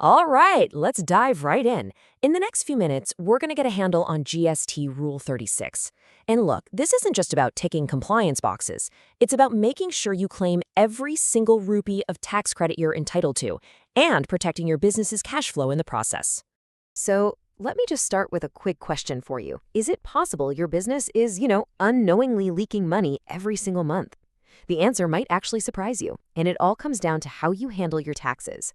All right, let's dive right in. In the next few minutes, we're going to get a handle on GST Rule 36. And look, this isn't just about ticking compliance boxes. It's about making sure you claim every single rupee of tax credit you're entitled to and protecting your business's cash flow in the process. So, let me just start with a quick question for you. Is it possible your business is, unknowingly leaking money every single month? The answer might actually surprise you, and it all comes down to how you handle your taxes.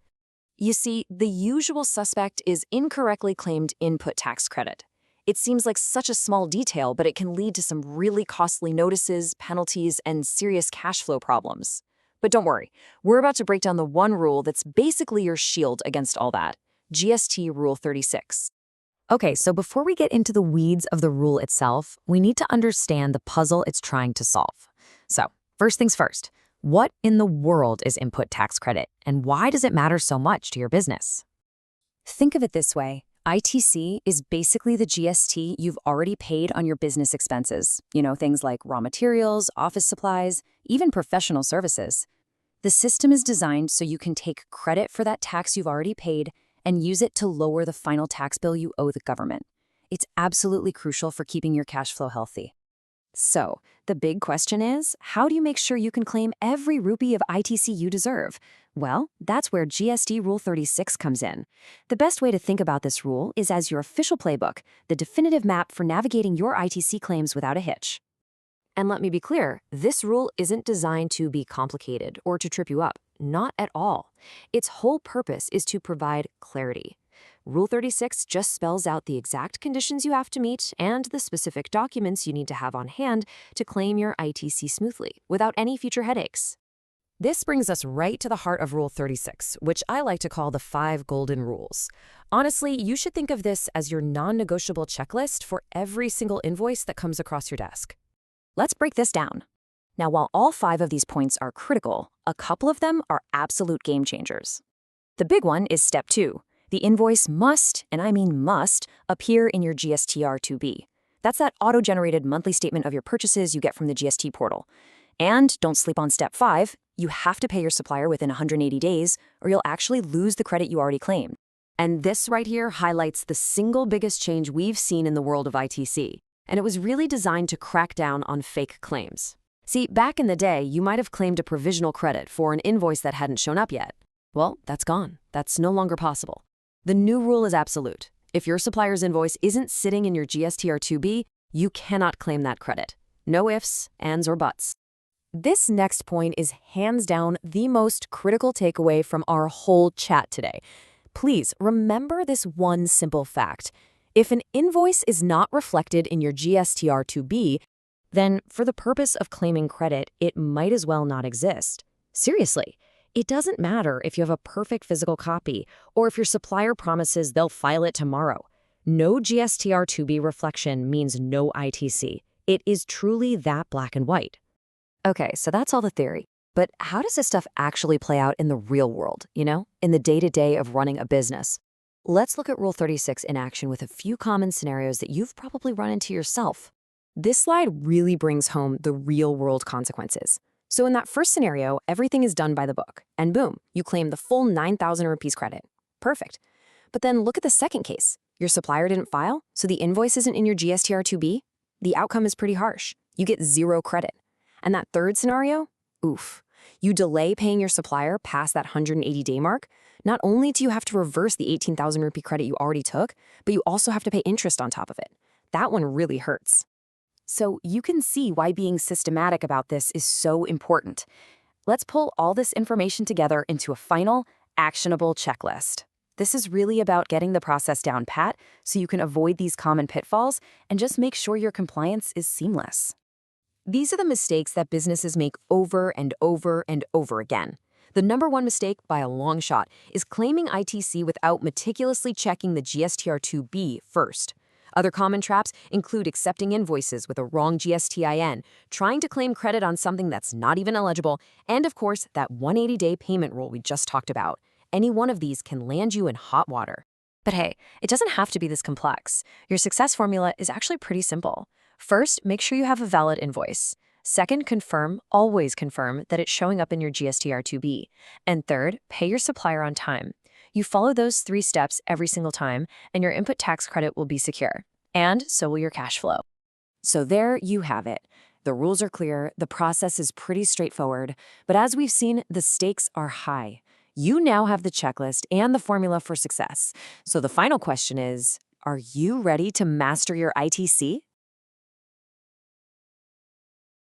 You see, the usual suspect is incorrectly claimed input tax credit. It seems like such a small detail, but it can lead to some really costly notices, penalties, and serious cash flow problems. But don't worry, we're about to break down the one rule that's basically your shield against all that, GST Rule 36. Okay, so before we get into the weeds of the rule itself, we need to understand the puzzle it's trying to solve. So, first things first. What in the world is input tax credit, and why does it matter so much to your business? Think of it this way. ITC is basically the GST you've already paid on your business expenses. Things like raw materials, office supplies, even professional services. The system is designed so you can take credit for that tax you've already paid and use it to lower the final tax bill you owe the government. It's absolutely crucial for keeping your cash flow healthy. So, the big question is, how do you make sure you can claim every rupee of ITC you deserve? Well, that's where GST Rule 36 comes in. The best way to think about this rule is as your official playbook, the definitive map for navigating your ITC claims without a hitch. And let me be clear, this rule isn't designed to be complicated or to trip you up. Not at all. Its whole purpose is to provide clarity. Rule 36 just spells out the exact conditions you have to meet and the specific documents you need to have on hand to claim your ITC smoothly, without any future headaches. This brings us right to the heart of Rule 36, which I like to call the 5 golden rules. Honestly, you should think of this as your non-negotiable checklist for every single invoice that comes across your desk. Let's break this down. Now, while all 5 of these points are critical, a couple of them are absolute game changers. The big one is Step 2. The invoice must, and I mean must, appear in your GSTR-2B. That's that auto-generated monthly statement of your purchases you get from the GST portal. And don't sleep on Step 5. You have to pay your supplier within 180 days, or you'll actually lose the credit you already claimed. And this right here highlights the single biggest change we've seen in the world of ITC. And it was really designed to crack down on fake claims. See, back in the day, you might have claimed a provisional credit for an invoice that hadn't shown up yet. Well, that's gone. That's no longer possible. The new rule is absolute. If your supplier's invoice isn't sitting in your GSTR-2B, you cannot claim that credit. No ifs, ands, or buts. This next point is hands down the most critical takeaway from our whole chat today. Please remember this one simple fact. If an invoice is not reflected in your GSTR-2B, then for the purpose of claiming credit, it might as well not exist. Seriously. It doesn't matter if you have a perfect physical copy or if your supplier promises they'll file it tomorrow. No GSTR-2B reflection means no ITC. It is truly that black and white. Okay, so that's all the theory. But how does this stuff actually play out in the real world, in the day-to-day of running a business? Let's look at Rule 36 in action with a few common scenarios that you've probably run into yourself. This slide really brings home the real-world consequences. So in that first scenario, everything is done by the book, and boom, you claim the full 9,000 rupees credit. Perfect. But then look at the second case. Your supplier didn't file, so the invoice isn't in your GSTR-2B. The outcome is pretty harsh. You get 0 credit. And that third scenario? Oof. You delay paying your supplier past that 180-day mark. Not only do you have to reverse the 18,000 rupee credit you already took, but you also have to pay interest on top of it. That one really hurts. So you can see why being systematic about this is so important. Let's pull all this information together into a final, actionable checklist. This is really about getting the process down pat so you can avoid these common pitfalls and just make sure your compliance is seamless. These are the mistakes that businesses make over and over and over again. The number one mistake, by a long shot, is claiming ITC without meticulously checking the GSTR-2B first. Other common traps include accepting invoices with a wrong GSTIN, trying to claim credit on something that's not even eligible, and of course, that 180-day payment rule we just talked about. Any one of these can land you in hot water. But hey, it doesn't have to be this complex. Your success formula is actually pretty simple. First, make sure you have a valid invoice. Second, always confirm that it's showing up in your GSTR-2B. And third, pay your supplier on time. You follow those 3 steps every single time, and your input tax credit will be secure. And so will your cash flow. So there you have it. The rules are clear, the process is pretty straightforward, but as we've seen, the stakes are high. You now have the checklist and the formula for success. So the final question is, are you ready to master your ITC?